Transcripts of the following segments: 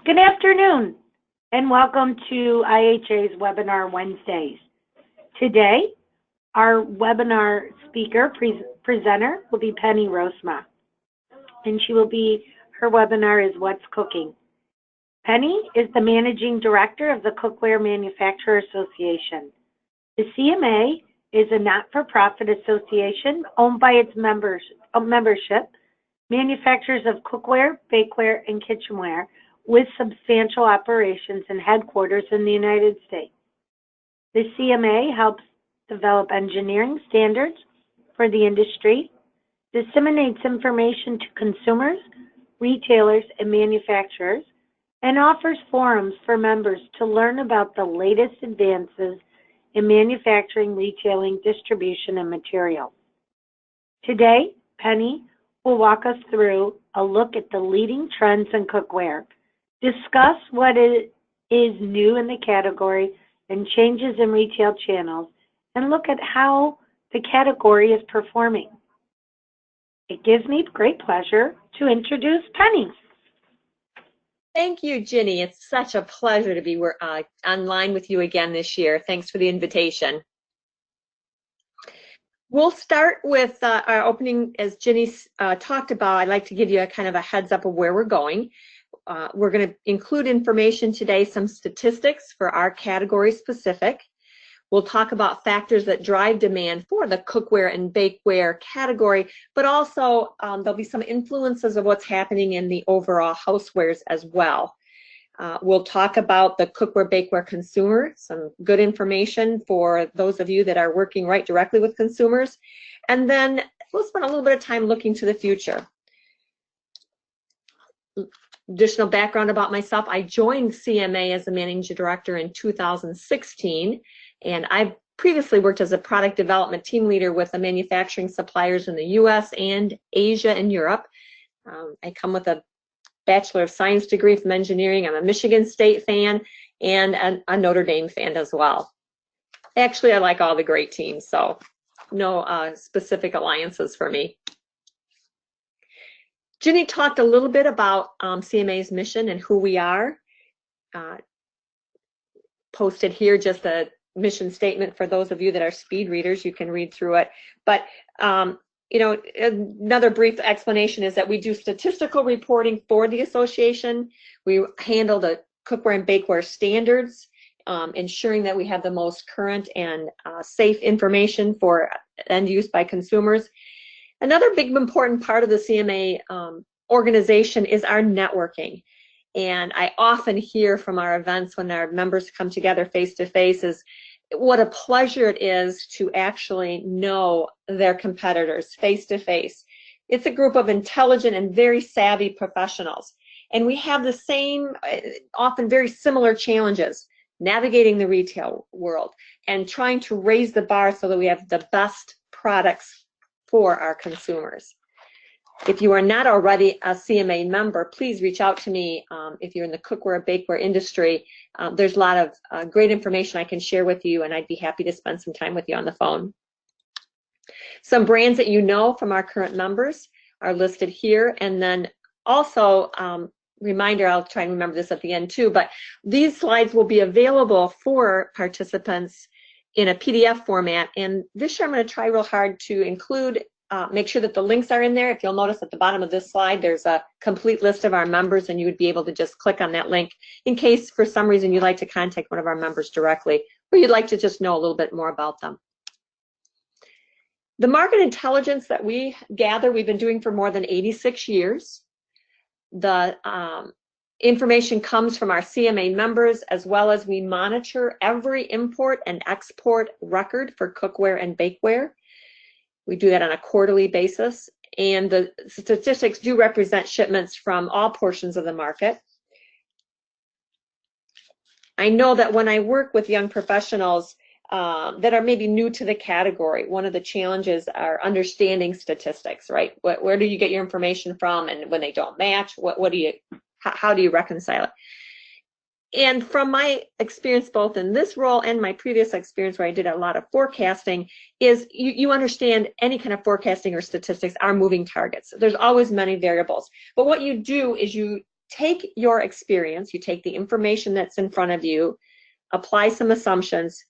Good afternoon, and welcome to IHA's Webinar Wednesdays. Today, our webinar presenter will be Penny Rosema, and her webinar is What's Cooking. Penny is the Managing Director of the Cookware Manufacturers Association. The CMA is a not-for-profit association owned by its membership, manufacturers of cookware, bakeware, and kitchenware, with substantial operations and headquarters in the United States. The CMA helps develop engineering standards for the industry, disseminates information to consumers, retailers, and manufacturers, and offers forums for members to learn about the latest advances in manufacturing, retailing, distribution, and materials. Today, Penny will walk us through a look at the leading trends in cookware, discuss what is new in the category and changes in retail channels, and look at how the category is performing. It gives me great pleasure to introduce Penny. Thank you, Ginny. It's such a pleasure to be online with you again this year. Thanks for the invitation. We'll start with our opening. As Ginny talked about, I'd like to give you a kind of a heads up of where we're going. We're going to include information today, some statistics for our category specific. We'll talk about factors that drive demand for the cookware and bakeware category, but also there'll be some influences of what's happening in the overall housewares as well. We'll talk about the cookware, bakeware consumer, some good information for those of you that are working right directly with consumers. And then we'll spend a little bit of time looking to the future. Additional background about myself: I joined CMA as a managing director in 2016, and I've previously worked as a product development team leader with the manufacturing suppliers in the US and Asia and Europe. I come with a Bachelor of Science degree from engineering. I'm a Michigan State fan and a Notre Dame fan as well. Actually, I like all the great teams, so no specific alliances for me. Ginny talked a little bit about CMA's mission and who we are. Posted here just a mission statement for those of you that are speed readers. You can read through it. But you know, another brief explanation is that we do statistical reporting for the association. We handle the cookware and bakeware standards, ensuring that we have the most current and safe information for end use by consumers. Another big important part of the CMA organization is our networking. And I often hear from our events when our members come together face to face is what a pleasure it is to actually know their competitors face to face. It's a group of intelligent and very savvy professionals. And we have the same, often very similar challenges, navigating the retail world and trying to raise the bar so that we have the best products for our consumers. If you are not already a CMA member, please reach out to me if you're in the cookware or bakeware industry. There's a lot of great information I can share with you, and I'd be happy to spend some time with you on the phone. Some brands that you know from our current members are listed here, and then also reminder, I'll try and remember this at the end too, but these slides will be available for participants in a PDF format, and this year I'm going to try real hard to include, make sure that the links are in there. If you'll notice at the bottom of this slide, there's a complete list of our members, and you would be able to just click on that link in case for some reason you'd like to contact one of our members directly, or you'd like to just know a little bit more about them. The market intelligence that we gather, we've been doing for more than 86 years. The information comes from our CMA members, as well as we monitor every import and export record for cookware and bakeware. We do that on a quarterly basis, and the statistics do represent shipments from all portions of the market. I know that when I work with young professionals that are maybe new to the category, one of the challenges are understanding statistics, right? Where do you get your information from, and when they don't match, how do you reconcile it? And from my experience, both in this role and my previous experience where I did a lot of forecasting, is you understand any kind of forecasting or statistics are moving targets. There's always many variables. But what you do is you take your experience, you take the information that's in front of you, apply some assumptions,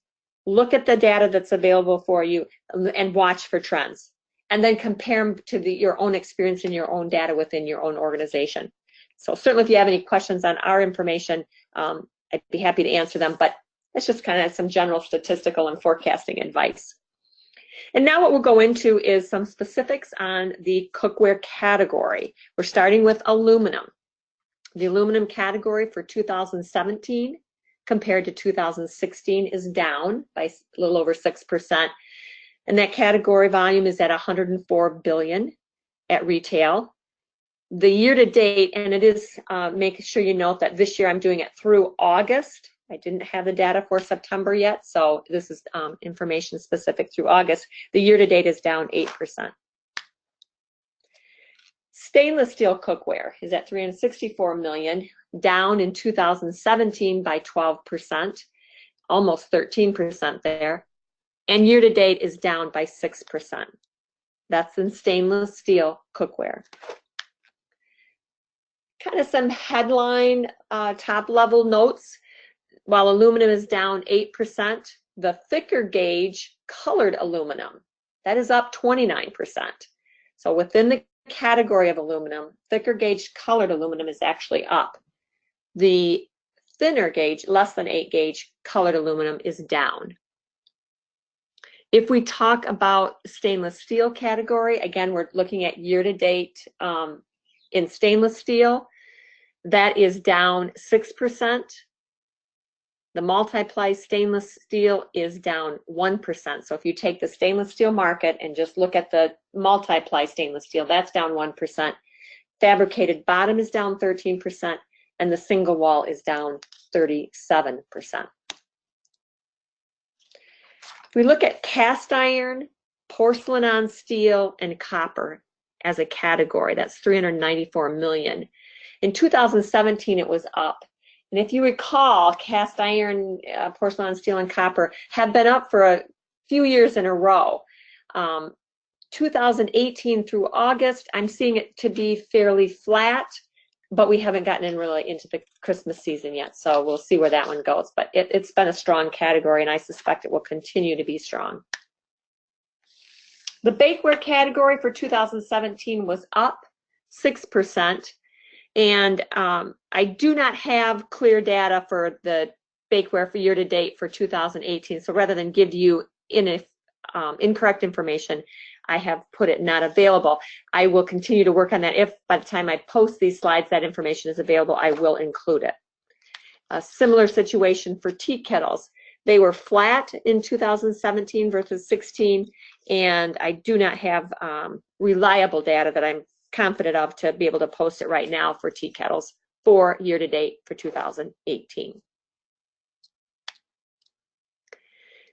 look at the data that's available for you, and watch for trends. And then compare them to your own experience and your own data within your own organization. So certainly if you have any questions on our information, I'd be happy to answer them, but that's just kind of some general statistical and forecasting advice. And now what we'll go into is some specifics on the cookware category. We're starting with aluminum. The aluminum category for 2017 compared to 2016 is down by a little over 6%. And that category volume is at 104 billion at retail. The year to date, and it is, make sure you note that this year I'm doing it through August. I didn't have the data for September yet, so this is information specific through August. The year to date is down 8%. Stainless steel cookware is at 364 million, down in 2017 by 12%, almost 13% there. And year to date is down by 6%. That's in stainless steel cookware. Kind of some headline top level notes. While aluminum is down 8%, the thicker gauge colored aluminum, that is up 29%. So within the category of aluminum, thicker gauge colored aluminum is actually up. The thinner gauge, less than 8 gauge colored aluminum is down. If we talk about stainless steel category, again, we're looking at year to date in stainless steel, that is down 6%. The multiply stainless steel is down 1%. So if you take the stainless steel market and just look at the multiply stainless steel, that's down 1%. Fabricated bottom is down 13%, and the single wall is down 37%. We look at cast iron, porcelain on steel, and copper as a category. That's 394 million. In 2017, it was up. And if you recall, cast iron, porcelain on steel, and copper have been up for a few years in a row. 2018 through August, I'm seeing it to be fairly flat, but we haven't gotten in really into the Christmas season yet, so we'll see where that one goes. But it's been a strong category, and I suspect it will continue to be strong. The bakeware category for 2017 was up 6%, and I do not have clear data for the bakeware for year-to-date for 2018, so rather than give you incorrect information, I have put it not available. I will continue to work on that. If by the time I post these slides that information is available, I will include it. A similar situation for tea kettles. They were flat in 2017 versus 16, and I do not have reliable data that I'm confident of to be able to post it right now for tea kettles for year-to-date for 2018.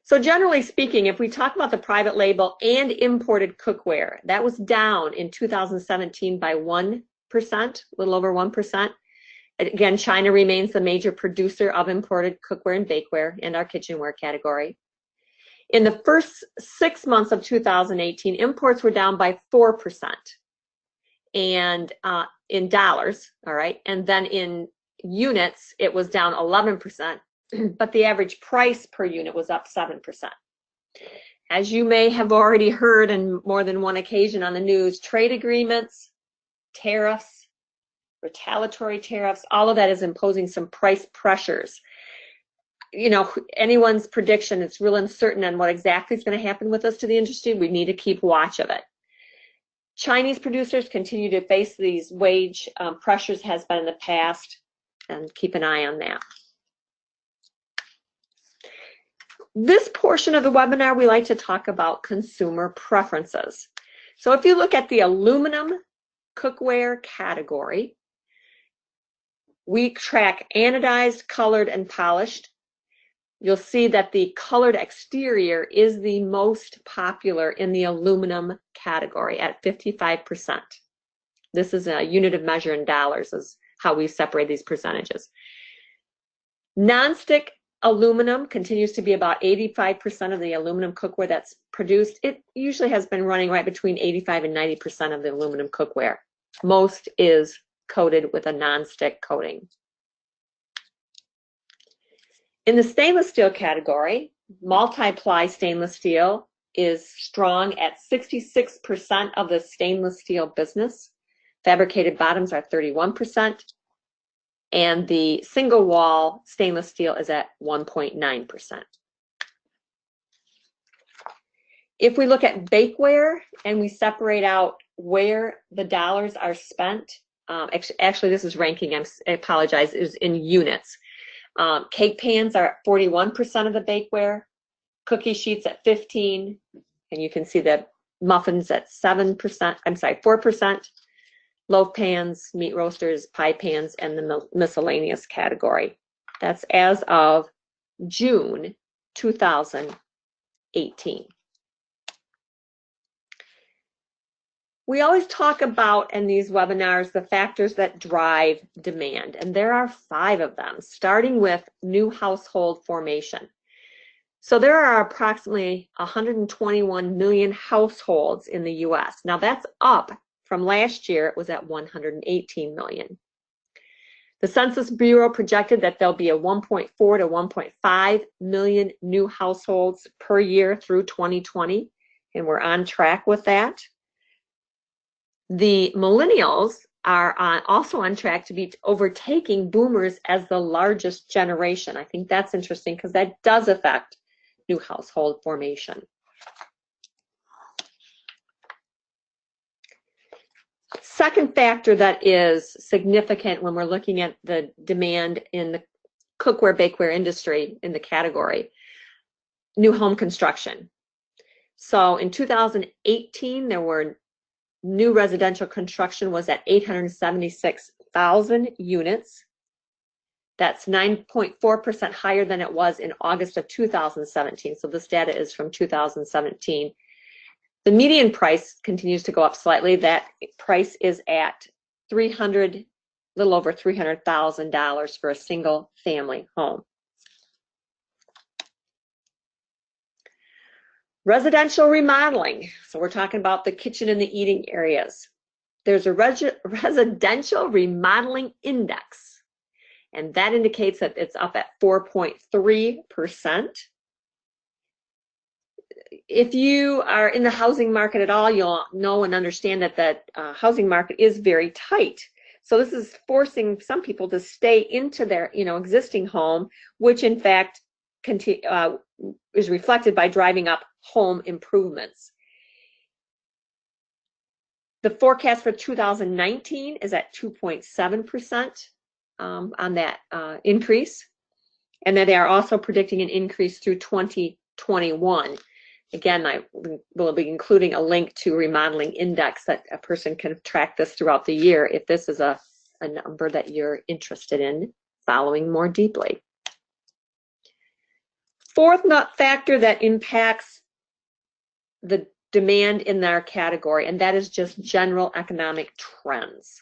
So generally speaking, if we talk about the private label and imported cookware, that was down in 2017 by 1%, a little over 1%. Again, China remains the major producer of imported cookware and bakeware in our kitchenware category. In the first 6 months of 2018, imports were down by 4%, and in dollars, all right, and then in units, it was down 11%. But the average price per unit was up 7%. As you may have already heard on more than one occasion on the news, trade agreements, tariffs, retaliatory tariffs, all of that is imposing some price pressures. You know, anyone's prediction, it's real uncertain on what exactly is going to happen with us to the industry. We need to keep watch of it. Chinese producers continue to face these wage pressures, has been in the past, and keep an eye on that. This portion of the webinar, we like to talk about consumer preferences. So if you look at the aluminum cookware category, we track anodized, colored, and polished. You'll see that the colored exterior is the most popular in the aluminum category at 55%. This is a unit of measure in dollars, is how we separate these percentages. Nonstick aluminum continues to be about 85% of the aluminum cookware that's produced. It usually has been running right between 85 and 90% of the aluminum cookware. Most is coated with a nonstick coating. In the stainless steel category, multi-ply stainless steel is strong at 66% of the stainless steel business. Fabricated bottoms are 31%, and the single wall stainless steel is at 1.9%. If we look at bakeware and we separate out where the dollars are spent, actually this is ranking, I apologize, is in units. Cake pans are at 41% of the bakeware, cookie sheets at 15%, and you can see that muffins at 4%, loaf pans, meat roasters, pie pans, and the miscellaneous category. That's as of June 2018. We always talk about in these webinars the factors that drive demand, and there are 5 of them, starting with new household formation. So there are approximately 121 million households in the US. Now that's up from last year, it was at 118 million. The Census Bureau projected that there'll be a 1.4 to 1.5 million new households per year through 2020, and we're on track with that. The millennials are also on track to be overtaking boomers as the largest generation. I think that's interesting because that does affect new household formation. Second factor that is significant when we're looking at the demand in the cookware, bakeware industry in the category, new home construction. So in 2018, there were new residential construction was at 876,000 units. That's 9.4% higher than it was in August of 2017. So this data is from 2017. The median price continues to go up slightly. That price is at little over $300,000 for a single family home. Residential remodeling. So we're talking about the kitchen and the eating areas. There's a residential remodeling index, and that indicates that it's up at 4.3%. If you are in the housing market at all, you'll know and understand that the housing market is very tight. So this is forcing some people to stay into their existing home, which in fact is reflected by driving up home improvements. The forecast for 2019 is at 2.7% on that increase, and then they are also predicting an increase through 2021. Again, I will be including a link to remodeling index that a person can track this throughout the year if this is a number that you're interested in following more deeply. Fourth factor that impacts the demand in our category, and that is just general economic trends.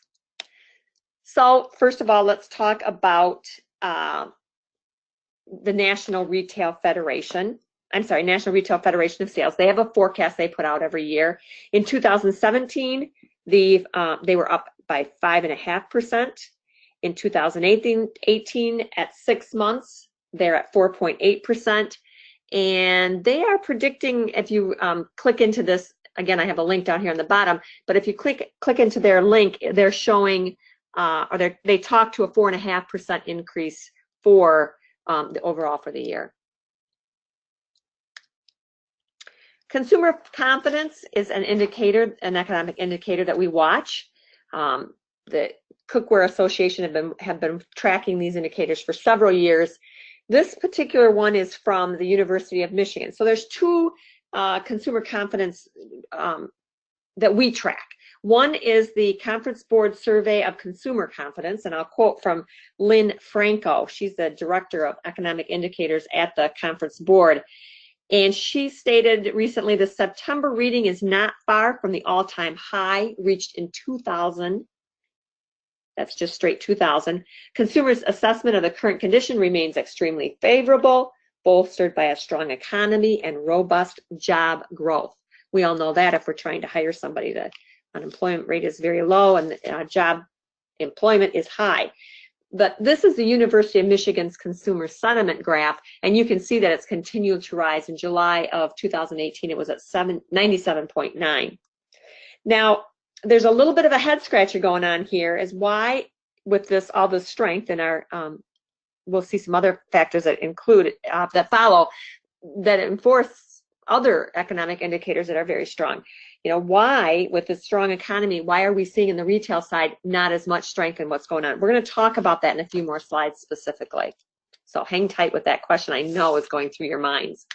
So first of all, let's talk about the National Retail Federation of Sales. They have a forecast they put out every year. In 2017, they were up by 5.5%. In 2018, at 6 months, they're at 4.8%. And they are predicting, if you click into this, again, I have a link down here on the bottom, but if you click into their link, they're showing, they talk to a 4.5% increase for the overall for the year. Consumer confidence is an indicator, an economic indicator that we watch. The Cookware Association have been tracking these indicators for several years. This particular one is from the University of Michigan. So there's 2 consumer confidence that we track. One is the Conference Board Survey of Consumer Confidence, and I'll quote from Lynn Franco. She's the Director of Economic Indicators at the Conference Board. And she stated recently the September reading is not far from the all-time high reached in 2000. That's just straight 2000. Consumers' assessment of the current condition remains extremely favorable, bolstered by a strong economy and robust job growth. We all know that if we're trying to hire somebody, the unemployment rate is very low and the job employment is high. But this is the University of Michigan's consumer sentiment graph, and you can see that it's continued to rise. In July of 2018, it was at 97.9. Now, there's a little bit of a head scratcher going on here, is why, with this all this strength in our, we'll see some other factors that include, that follow, that enforce other economic indicators that are very strong. You know, why, with this strong economy, why are we seeing in the retail side not as much strength in what's going on? We're going to talk about that in a few more slides specifically. So hang tight with that question. I know it's going through your minds.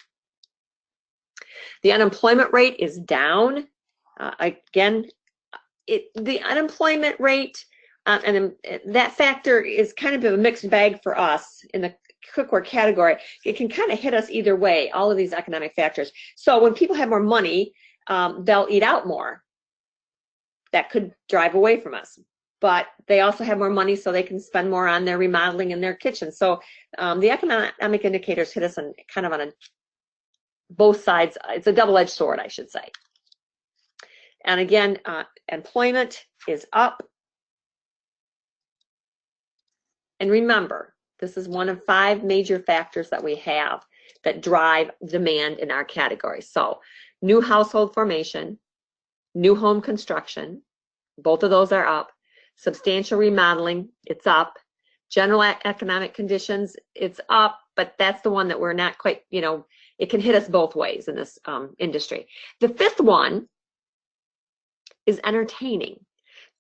The unemployment rate is down. Again, the unemployment rate, and that factor is kind of a mixed bag for us in the cookware category. It can kind of hit us either way, all of these economic factors. So when people have more money, they'll eat out more. That could drive away from us. But they also have more money, so they can spend more on their remodeling in their kitchen. So the economic indicators hit us on kind of on both sides. It's a double-edged sword, I should say. And again, employment is up. And remember, this is one of 5 major factors that we have that drive demand in our category. So new household formation, new home construction, both of those are up. Substantial remodeling, it's up. General economic conditions, it's up, but that's the one that we're not quite, you know, it can hit us both ways in this industry. The 5th one is entertaining.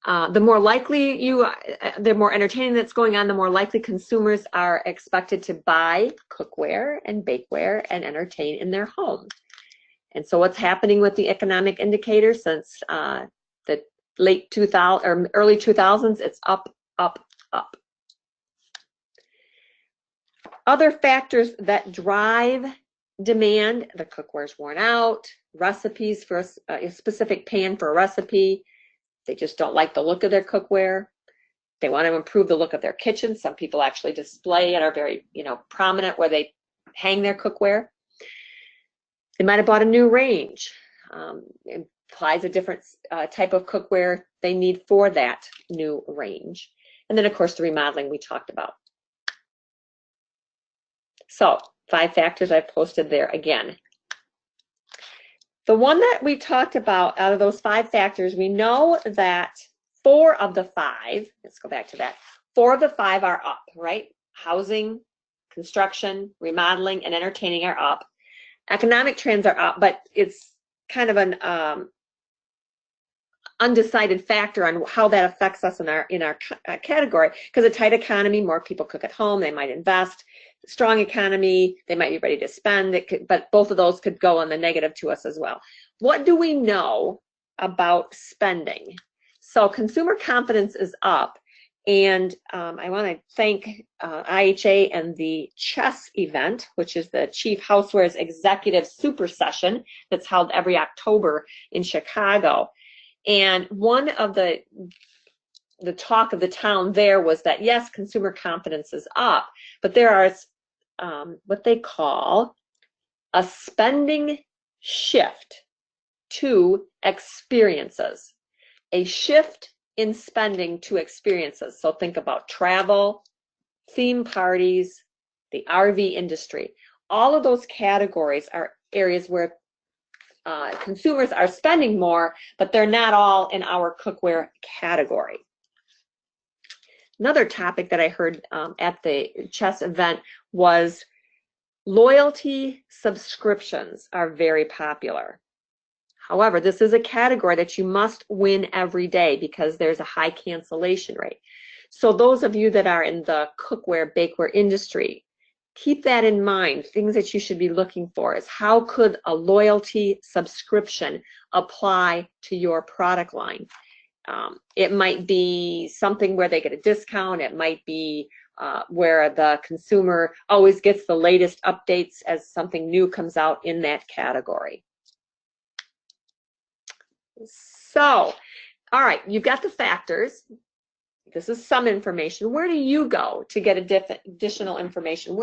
The more likely the more entertaining that's going on, the more likely consumers are expected to buy cookware and bakeware and entertain in their home. And so what's happening with the economic indicators since the late 2000 or early 2000s, it's up, up, up. Other factors that drive demand, the cookware's worn out, recipes for a specific pan for a recipe. They just don't like the look of their cookware. They want to improve the look of their kitchen. Some people actually display and are very, you know, prominent where they hang their cookware. They might have bought a new range. It implies a different type of cookware they need for that new range. And then, of course, the remodeling we talked about. So 5 factors I've posted there again. The one that we talked about out of those 5 factors, we know that 4 of the 5, let's go back to that, 4 of the 5 are up, right? Housing, construction, remodeling, and entertaining are up. Economic trends are up, but it's kind of an undecided factor on how that affects us in our category. Because a tight economy, more people cook at home, they might invest. Strong economy, they might be ready to spend. But both of those could go on the negative to us as well. What do we know about spending? So consumer confidence is up. And I want to thank IHA and the CHESS event, which is the Chief Housewares Executive Super Session that's held every October in Chicago. And one of the talk of the town there was that, yes, consumer confidence is up, but there are what they call a spending shift to experiences. A shift in spending to experiences. So think about travel, theme parties, the RV industry. All of those categories are areas where consumers are spending more, but they're not all in our cookware category. Another topic that I heard at the CHESS event was loyalty subscriptions are very popular. However, this is a category that you must win every day because there's a high cancellation rate. So those of you that are in the cookware, bakeware industry, keep that in mind. Things that you should be looking for is how could a loyalty subscription apply to your product line? It might be something where they get a discount. It might be where the consumer always gets the latest updates as something new comes out in that category. So, all right, you've got the factors. This is some information. Where do you go to get additional information?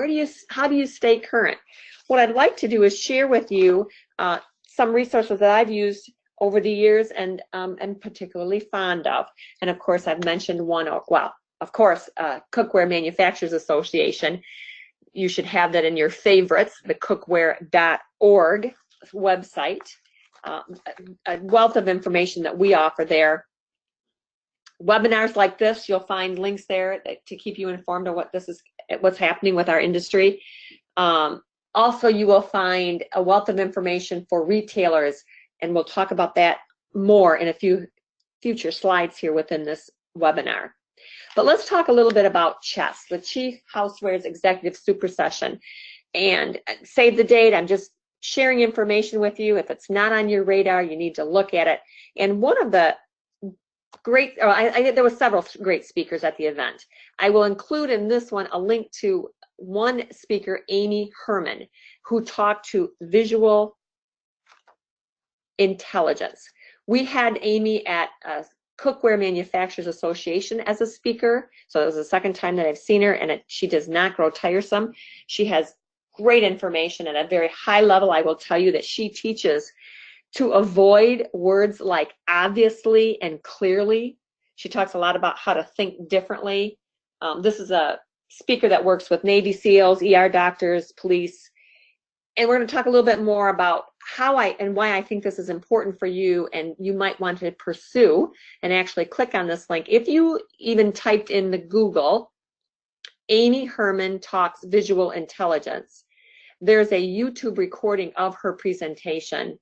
How do you stay current? What I'd like to do is share with you some resources that I've used over the years and particularly fond of. And of course, I've mentioned one, well, of course, Cookware Manufacturers Association. You should have that in your favorites, the cookware.org website. A wealth of information that we offer there. Webinars like this, you'll find links there to keep you informed of what's happening with our industry. Also, you will find a wealth of information for retailers, and we'll talk about that more in a few future slides here within this webinar. But let's talk a little bit about CHESS, the Chief Housewares Executive Super Session. And save the date, I'm just sharing information with you. If it's not on your radar, you need to look at it. And one of the great, there were several great speakers at the event. I will include in this one a link to one speaker, Amy Herman, who talked to visual intelligence. We had Amy at Cookware Manufacturers Association as a speaker, so it was the second time that I've seen her, and she does not grow tiresome. She has great information at a very high level. I will tell you that she teaches to avoid words like obviously and clearly. She talks a lot about how to think differently. This is a speaker that works with Navy SEALs, ER doctors, police, and we're going to talk a little bit more about how and why I think this is important for you, and you might want to pursue and actually click on this link. If you even typed in the Google, Amy Herman talks visual intelligence, there's a YouTube recording of her presentation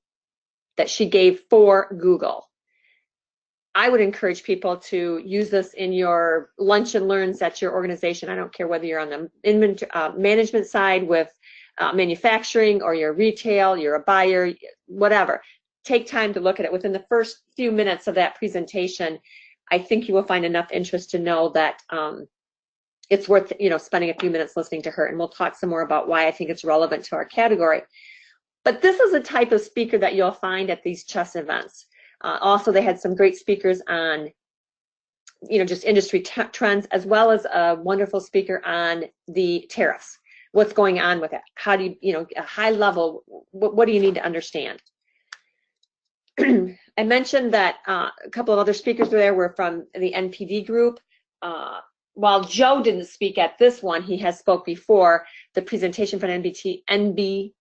that she gave for Google. I would encourage people to use this in your lunch and learns at your organization. I don't care whether you're on the management side with manufacturing, or you're retail, you're a buyer, whatever. Take time to look at it. Within the first few minutes of that presentation, I think you will find enough interest to know that it's worth spending a few minutes listening to her, and we'll talk some more about why I think it's relevant to our category. But this is a type of speaker that you'll find at these CHESS events. Also, they had some great speakers on just industry trends, as well as a wonderful speaker on the tariffs. What's going on with it? How do you, a high level, what do you need to understand? I mentioned that a couple of other speakers there were from the NPD group. While Joe didn't speak at this one, he has spoke before. The presentation from NPD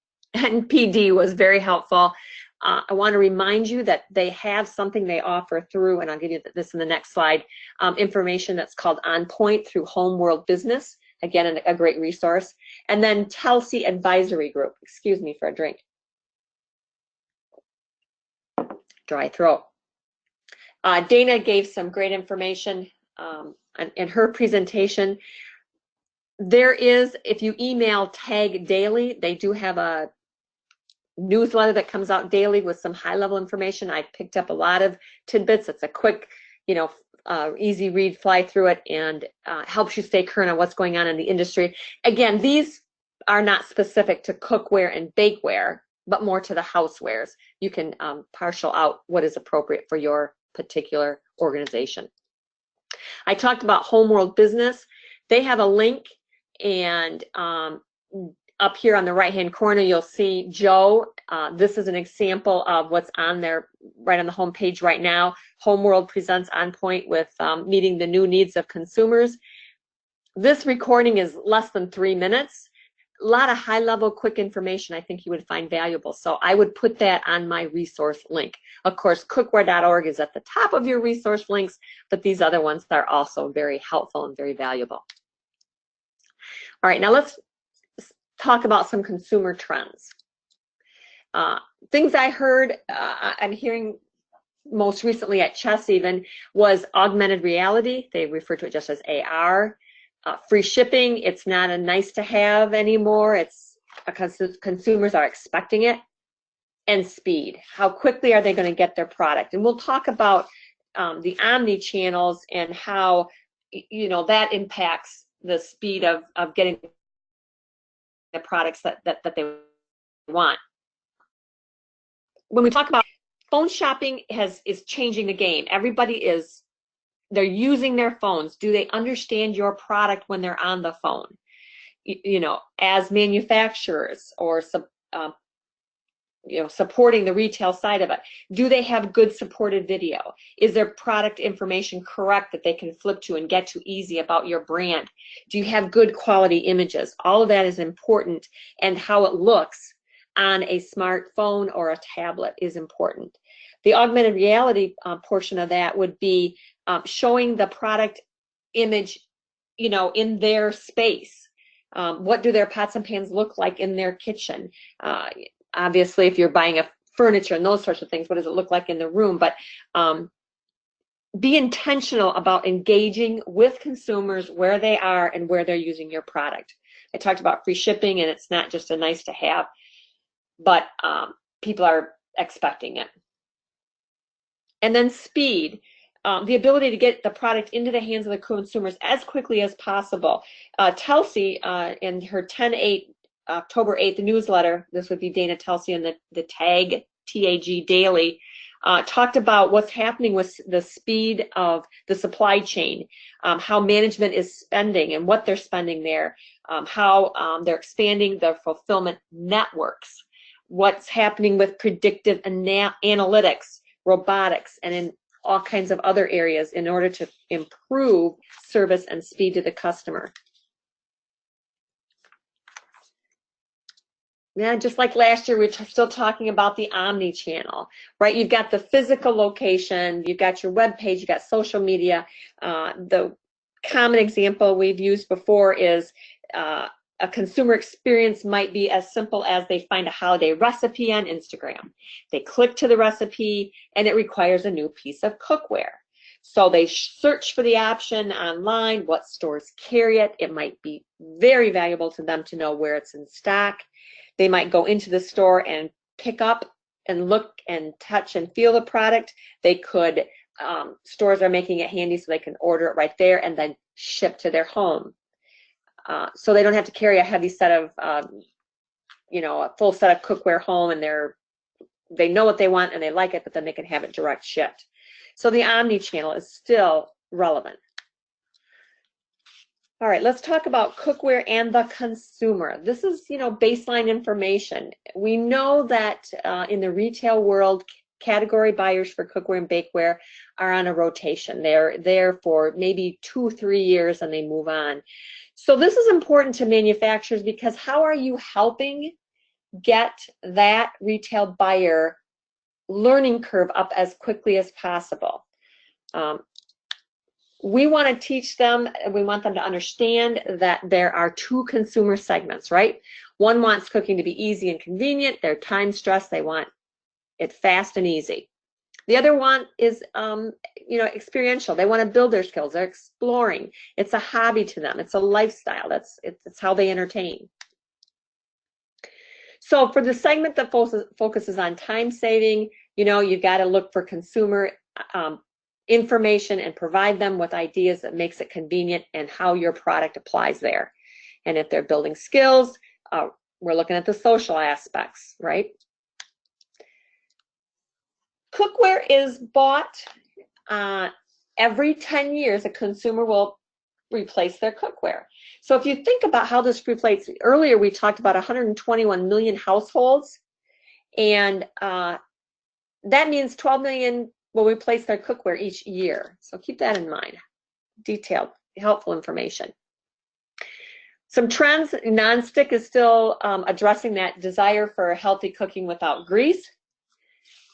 was very helpful. I want to remind you that they have something they offer through, and I'll give you this in the next slide, information that's called On Point through Home World Business. Again, a great resource. And then Telsey Advisory Group. Excuse me for a drink. Dry throat. Dana gave some great information in her presentation. There is, if you email Tag Daily, they do have a newsletter that comes out daily with some high-level information. I picked up a lot of tidbits. It's a quick, easy read, fly through it, and helps you stay current on what's going on in the industry. Again, these are not specific to cookware and bakeware, but more to the housewares. You can partial out what is appropriate for your particular organization. I talked about Home World Business. They have a link, and up here on the right-hand corner, you'll see Joe. This is an example of what's on there right on the home page right now. Homeworld presents On Point with meeting the new needs of consumers. This recording is less than 3 minutes. A lot of high-level, quick information I think you would find valuable. So I would put that on my resource link. Of course, cookware.org is at the top of your resource links, but these other ones are also very helpful and very valuable. All right, now let's talk about some consumer trends. Things I heard, I'm hearing most recently at CHESS even, was augmented reality. They refer to it just as AR. Free shipping, it's not a nice to have anymore. It's because consumers are expecting it. And speed, how quickly are they going to get their product? And we'll talk about the omnichannels and how that impacts the speed of getting the products that they want. When we talk about phone shopping, is changing the game. Everybody they're using their phones. Do they understand your product when they're on the phone? As manufacturers or supporting the retail side of it. Do they have good supported video? Is their product information correct that they can flip to and get to easy about your brand? Do you have good quality images? All of that is important, and how it looks on a smartphone or a tablet is important. The augmented reality portion of that would be showing the product image, in their space. What do their pots and pans look like in their kitchen? Obviously, if you're buying a furniture and those sorts of things, what does it look like in the room? But be intentional about engaging with consumers where they are and where they're using your product. I talked about free shipping, and it's not just a nice to have, but people are expecting it. And then speed, the ability to get the product into the hands of the consumers as quickly as possible. Telsey, in her October 8th newsletter, this would be Dana Telsey and the TAG Daily, talked about what's happening with the speed of the supply chain, how management is spending and what they're spending there, how they're expanding their fulfillment networks, what's happening with predictive analytics, robotics, and in all kinds of other areas in order to improve service and speed to the customer. Yeah, just like last year, we're still talking about the omni-channel, right? You've got the physical location, you've got your web page, you've got social media. The common example we've used before is a consumer experience might be as simple as they find a holiday recipe on Instagram. They click to the recipe, and it requires a new piece of cookware. So they search for the option online, what stores carry it. It might be very valuable to them to know where it's in stock. They might go into the store and pick up and look and touch and feel the product. They could, stores are making it handy so they can order it right there and then ship to their home. So they don't have to carry a heavy set of, a full set of cookware home, and they know what they want and they like it, but then they can have it direct shipped. So the omni-channel is still relevant. All right, let's talk about cookware and the consumer. This is, baseline information. We know that in the retail world, category buyers for cookware and bakeware are on a rotation. They're there for maybe 2-3 years and they move on. So this is important to manufacturers, because how are you helping get that retail buyer learning curve up as quickly as possible? We want to teach them, we want them to understand that there are two consumer segments, right? One wants cooking to be easy and convenient. They're time stressed. They want it fast and easy. The other one is, experiential. They want to build their skills. They're exploring. It's a hobby to them. It's a lifestyle. It's how they entertain. So for the segment that focuses on time saving, you've got to look for consumer information and provide them with ideas that makes it convenient and how your product applies there. And if they're building skills, we're looking at the social aspects, right? Cookware is bought every 10 years. A consumer will replace their cookware. So if you think about how this relates, earlier we talked about 121 million households, and that means 12 million will replace their cookware each year. So keep that in mind. Detailed, helpful information. Some trends: nonstick is still addressing that desire for healthy cooking without grease.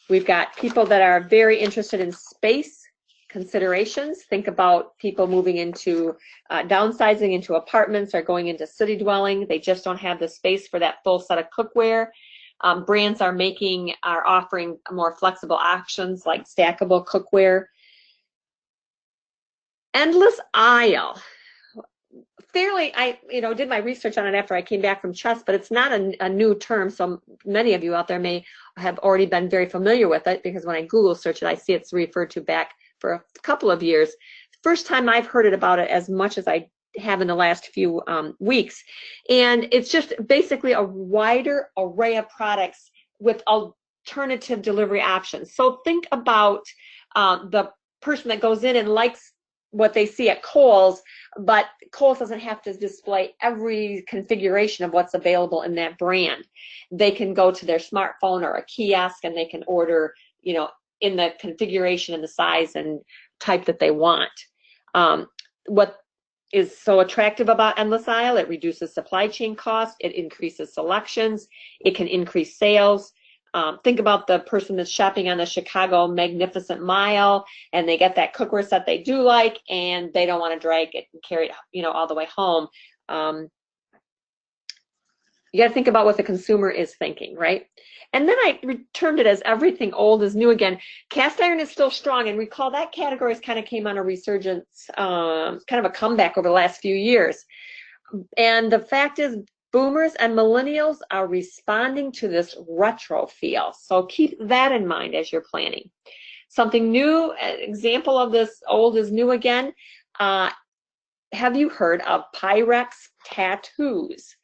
We've got people that are very interested in space considerations. Think about people moving into downsizing into apartments or going into city dwelling. They just don't have the space for that full set of cookware. Brands are offering more flexible options like stackable cookware. Endless aisle. I did my research on it after I came back from CHESS, but it's not a new term. So many of you out there may have already been very familiar with it, because when I Google search it, I see it's referred to back for a couple of years. First time I've heard about it as much as I have in the last few weeks. And it's just basically a wider array of products with alternative delivery options. So think about the person that goes in and likes what they see at Kohl's, but Kohl's doesn't have to display every configuration of what's available in that brand. They can go to their smartphone or a kiosk and they can order, you know, in the configuration and the size and type that they want. What is so attractive about endless aisle? It reduces supply chain costs, it increases selections, it can increase sales. Think about the person that's shopping on the Chicago Magnificent Mile and they get that cookware set they do like and they don't want to drag it and carry it, you know, all the way home. You got to think about what the consumer is thinking, right? And then I returned it as everything old is new again. Cast iron is still strong, and recall that category kind of came on a resurgence, kind of a comeback over the last few years. And the fact is, boomers and millennials are responding to this retro feel. So keep that in mind as you're planning. Something new, an example of this old is new again. Have you heard of Pyrex tattoos?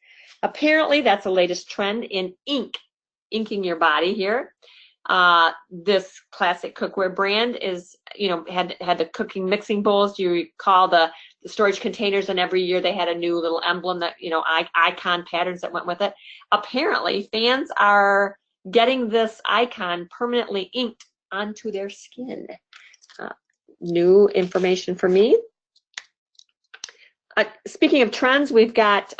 Apparently, that's the latest trend in inking your body here. This classic cookware brand is, you know, had the cooking mixing bowls. Do you recall the storage containers? And every year they had a new little emblem that, you know, icon patterns that went with it. Apparently, fans are getting this icon permanently inked onto their skin. New information for me. Speaking of trends, we've got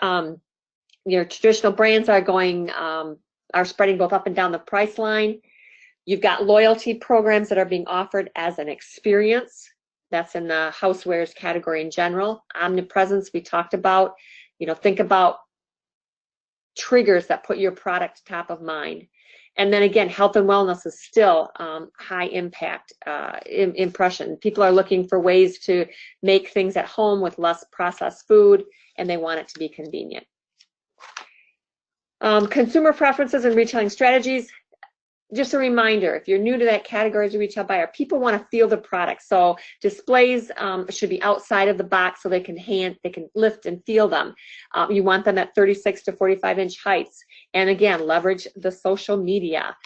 your traditional brands are spreading both up and down the price line. You've got loyalty programs that are being offered as an experience. That's in the housewares category in general. Omnipresence we talked about. You know, think about triggers that put your product top of mind. And then again, health and wellness is still high impact impression. People are looking for ways to make things at home with less processed food, and they want it to be convenient. Consumer preferences and retailing strategies. Just a reminder, if you're new to that category as a retail buyer, people want to feel the product. So displays should be outside of the box so they can lift and feel them. You want them at 36 to 45 inch heights. And again, leverage the social media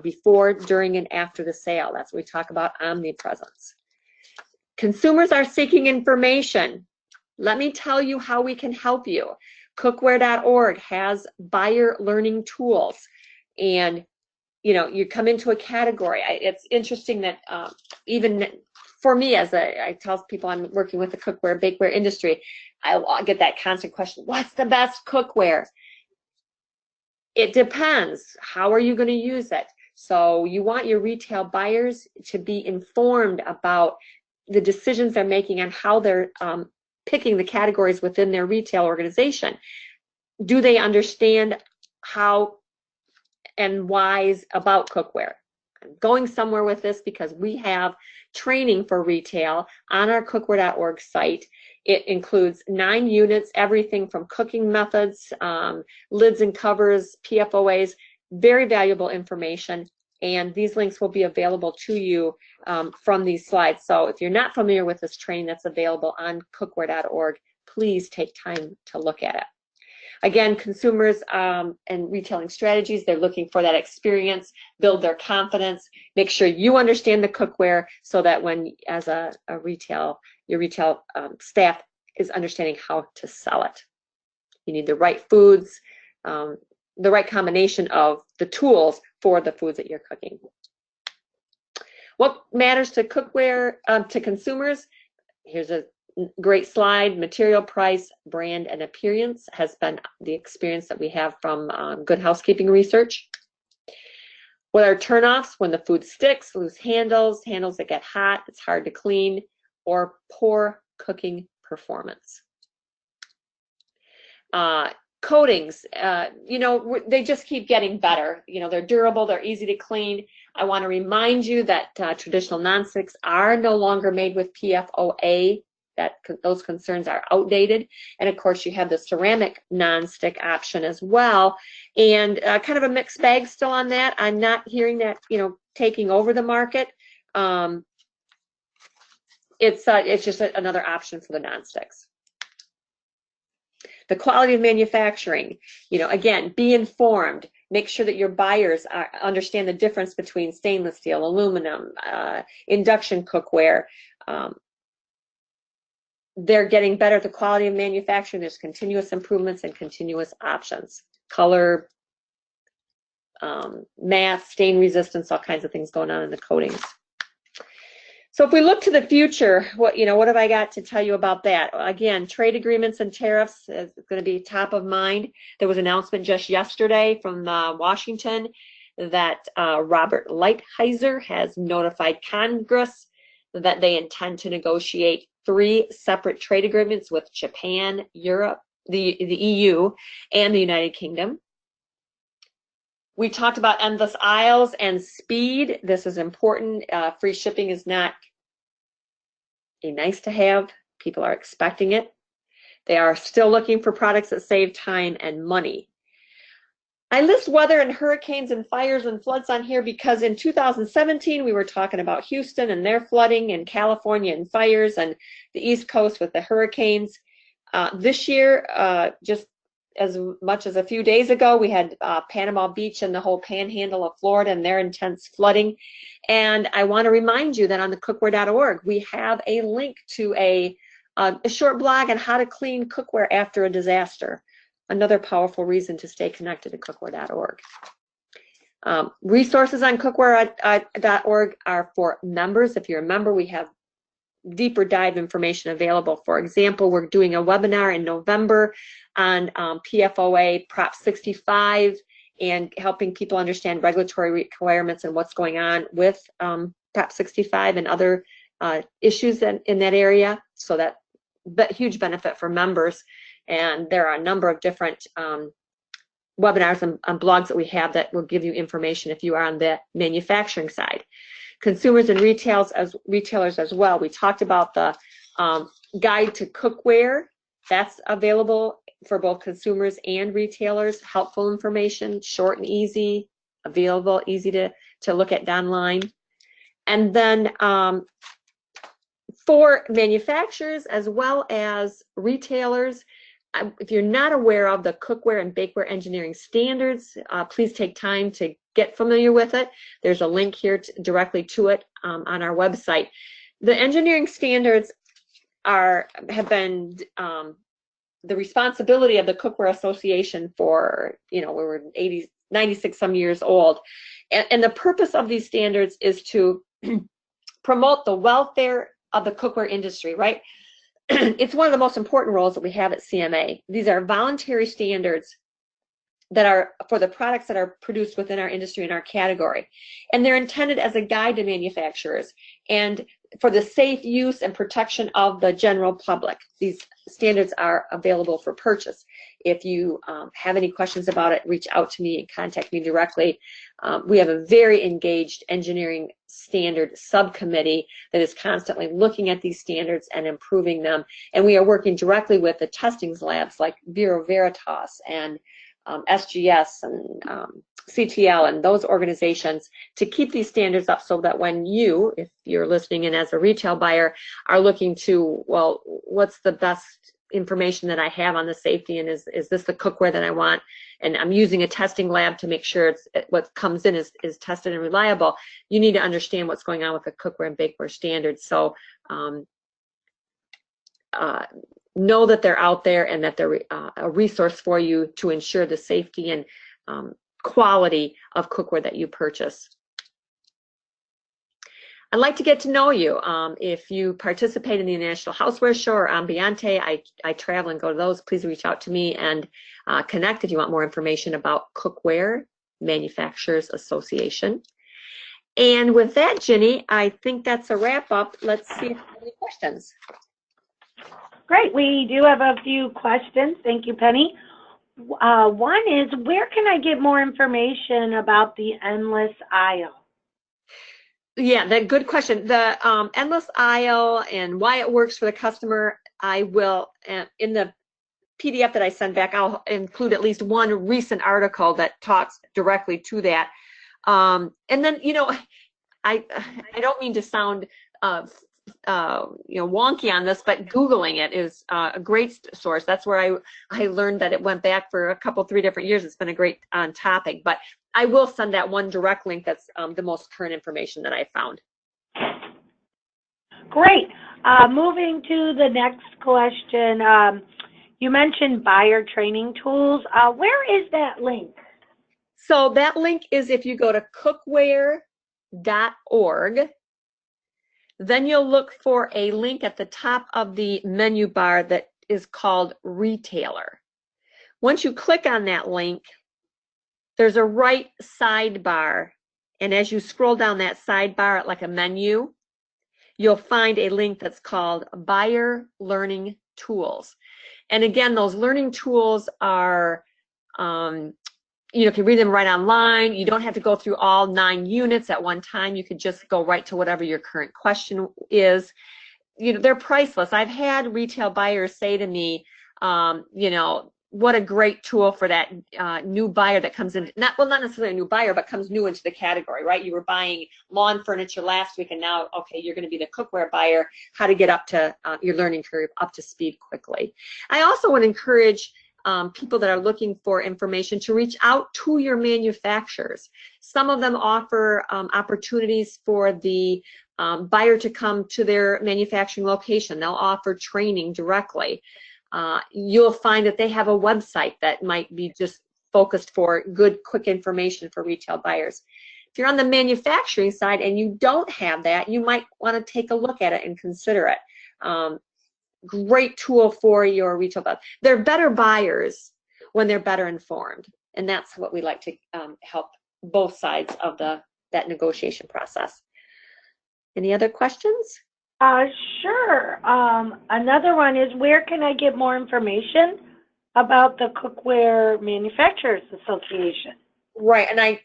before, during, and after the sale. That's what we talk about, omnipresence. Consumers are seeking information. Let me tell you how we can help you. Cookware.org has buyer learning tools, and you know, you come into a category. It's interesting that even for me, as I tell people I'm working with the cookware, bakeware industry, I'll get that constant question: what's the best cookware? It depends. How are you going to use it? So you want your retail buyers to be informed about the decisions they're making and how they're picking the categories within their retail organization. Do they understand how and whys about cookware? I'm going somewhere with this because we have training for retail on our cookware.org site. It includes 9 units, everything from cooking methods, lids and covers, PFOAs, very valuable information. And these links will be available to you from these slides. So if you're not familiar with this training that's available on cookware.org, please take time to look at it. Again, consumers and retailing strategies, they're looking for that experience, build their confidence, make sure you understand the cookware so that when, as your retail staff is understanding how to sell it. You need the right foods, the right combination of the tools for the foods that you're cooking. What matters to cookware, to consumers? Here's a great slide. Material, price, brand, and appearance has been the experience that we have from Good Housekeeping research. What are turnoffs? When the food sticks, loose handles, handles that get hot, it's hard to clean, or poor cooking performance. Coatings, you know, they just keep getting better. You know, they're durable, they're easy to clean. I want to remind you that traditional nonsticks are no longer made with PFOA. Those concerns are outdated. And of course, you have the ceramic nonstick option as well. And kind of a mixed bag still on that. I'm not hearing that, you know, taking over the market. It's just another option for the nonsticks. The quality of manufacturing, you know, again, be informed. Make sure that your buyers understand the difference between stainless steel, aluminum, induction cookware. they're getting better at the quality of manufacturing. There's continuous improvements and continuous options. Color, matte, stain resistance, all kinds of things going on in the coatings. So if we look to the future, what have I got to tell you about that? Again, trade agreements and tariffs is going to be top of mind. There was an announcement just yesterday from Washington that Robert Lighthizer has notified Congress that they intend to negotiate 3 separate trade agreements with Japan, Europe, the EU, and the United Kingdom. We talked about endless aisles and speed. This is important. Free shipping is not a nice to have. People are expecting it. They are still looking for products that save time and money. I list weather and hurricanes and fires and floods on here because in 2017 we were talking about Houston and their flooding, and California and fires, and the East Coast with the hurricanes. This year, just as much as a few days ago, we had Panama Beach and the whole panhandle of Florida and their intense flooding. And I want to remind you that on the cookware.org, we have a link to a short blog on how to clean cookware after a disaster. Another powerful reason to stay connected to cookware.org. Resources on cookware.org are for members. If you're a member, we have deeper dive information available. For example, we're doing a webinar in November on PFOA Prop 65 and helping people understand regulatory requirements and what's going on with Prop 65 and other issues in that area. So that huge benefit for members. And there are a number of different webinars and blogs that we have that will give you information if you are on the manufacturing side. Consumers and retailers as well. We talked about the guide to cookware. That's available for both consumers and retailers. Helpful information, short and easy, available, easy to look at online. And then for manufacturers as well as retailers, if you're not aware of the cookware and bakeware engineering standards, please take time to get familiar with it. There's a link here directly to it on our website. The engineering standards have been the responsibility of the Cookware Association for, we were 96 some years old. And the purpose of these standards is to promote the welfare of the cookware industry, right? It's one of the most important roles that we have at CMA. These are voluntary standards that are for the products that are produced within our industry and our category. And they're intended as a guide to manufacturers and for the safe use and protection of the general public. These standards are available for purchase. If you have any questions about it, reach out to me and contact me directly. We have a very engaged engineering standard subcommittee that is constantly looking at these standards and improving them. And we are working directly with the testing labs like Bureau Veritas and SGS and CTL and those organizations to keep these standards up so that when you, if you're listening in as a retail buyer, are looking to, well, what's the best information that I have on the safety, and is this the cookware that I want? And I'm using a testing lab to make sure what comes in is tested and reliable. You need to understand what's going on with the cookware and bakeware standards. So know that they're out there and that they're a resource for you to ensure the safety and quality of cookware that you purchase. I'd like to get to know you. If you participate in the National Housewares Show or Ambiente, I travel and go to those. Please reach out to me and connect if you want more information about Cookware Manufacturers Association. And with that, Ginny, I think that's a wrap up. Let's see if there are any questions. Great. We do have a few questions. Thank you, Penny. One is, where can I get more information about the endless aisle? Yeah, good question. The endless aisle and why it works for the customer, I will, in the PDF that I send back, I'll include at least one recent article that talks directly to that. And then, I don't mean to sound wonky on this, but Googling it is a great source. That's where I learned that it went back for 3 different years. It's been a great topic, but I will send that one direct link that's the most current information that I found. Great. Moving to the next question, you mentioned buyer training tools. Where is that link? So that link is if you go to cookware.org, then you'll look for a link at the top of the menu bar that is called Retailer. Once you click on that link, there's a right sidebar, and as you scroll down that sidebar like a menu, you'll find a link that's called Buyer Learning Tools. And again, those learning tools are, you can read them right online. You don't have to go through all 9 units at one time. You could just go right to whatever your current question is. They're priceless. I've had retail buyers say to me, what a great tool for that new buyer that comes in, not necessarily a new buyer, but comes new into the category, right? You were buying lawn furniture last week, and now, okay, you're going to be the cookware buyer, how to get up to your learning curve up to speed quickly. I also would encourage people that are looking for information to reach out to your manufacturers. Some of them offer opportunities for the buyer to come to their manufacturing location. They'll offer training directly. You'll find that they have a website that might be just focused for good, quick information for retail buyers. If you're on the manufacturing side and you don't have that, you might want to take a look at it and consider it. Great tool for your retail buyers. They're better buyers when they're better informed, and that's what we like to help both sides of that negotiation process. Any other questions? Sure. Another one is, where can I get more information about the Cookware Manufacturers Association? Right, and I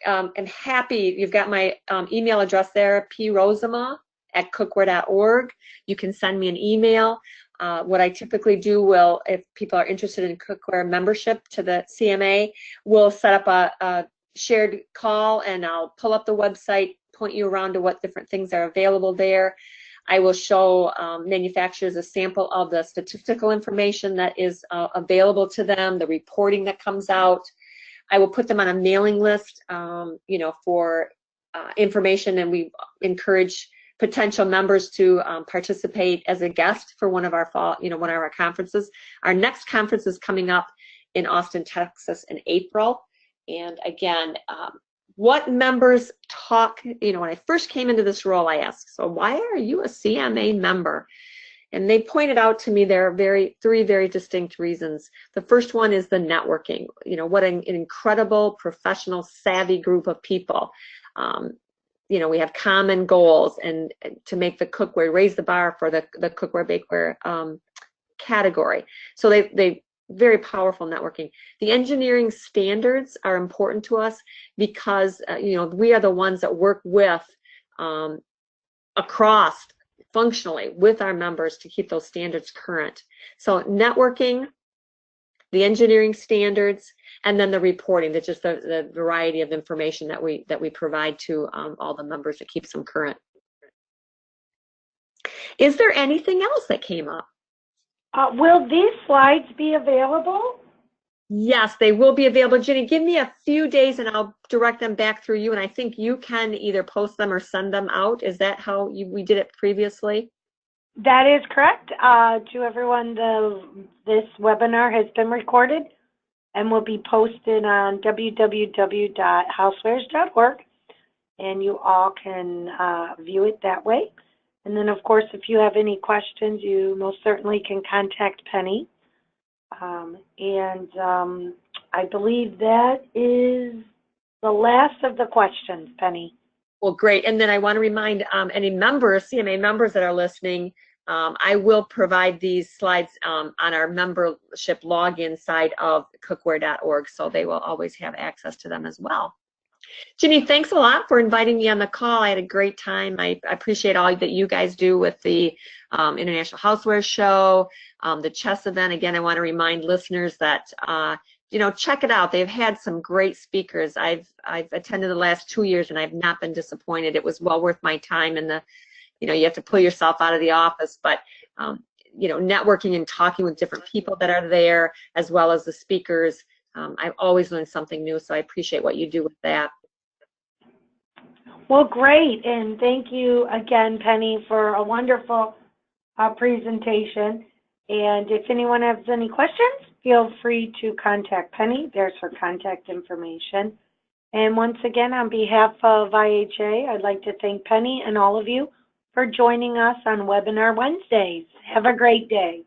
am happy, you've got my email address there, prosema@cookware.org. You can send me an email. What I typically do if people are interested in cookware membership to the CMA, we'll set up a shared call, and I'll pull up the website, point you around to what different things are available there. I will show manufacturers a sample of the statistical information that is available to them, the reporting that comes out. I will put them on a mailing list, for information, and we encourage potential members to participate as a guest for one of our fall, one of our conferences. Our next conference is coming up in Austin, Texas in April. And again, what members talk, when I first came into this role, I asked, so why are you a CMA member? And they pointed out to me there are three very distinct reasons. The first one is the networking. What an incredible, professional, savvy group of people. We have common goals, and to make the cookware, raise the bar for the cookware, bakeware category. So they very powerful networking. The engineering standards are important to us because we are the ones that work with across functionally with our members to keep those standards current. So networking, the engineering standards, and then the reporting, that's just the variety of information that we provide to all the members that keeps them current. Is there anything else that came up? Will these slides be available? Yes, they will be available. Jenny, give me a few days and I'll direct them back through you, and I think you can either post them or send them out. Is that how we did it previously? That is correct. To everyone, this webinar has been recorded and will be posted on www.housewares.org, and you all can view it that way. And then, of course, if you have any questions, you most certainly can contact Penny. I believe that is the last of the questions, Penny. Well, great. And then I want to remind any members, CMA members that are listening, I will provide these slides on our membership login side of cookware.org, so they will always have access to them as well. Ginny, thanks a lot for inviting me on the call. I had a great time. I appreciate all that you guys do with the International Housewares Show, the chess event. Again, I want to remind listeners that check it out. They've had some great speakers. I've attended the last 2 years and I've not been disappointed. It was well worth my time, and you have to pull yourself out of the office, but networking and talking with different people that are there, as well as the speakers. I've always learned something new, so I appreciate what you do with that. Well, great, and thank you again, Penny, for a wonderful presentation. And if anyone has any questions, feel free to contact Penny. There's her contact information. And once again, on behalf of IHA, I'd like to thank Penny and all of you for joining us on Webinar Wednesdays. Have a great day.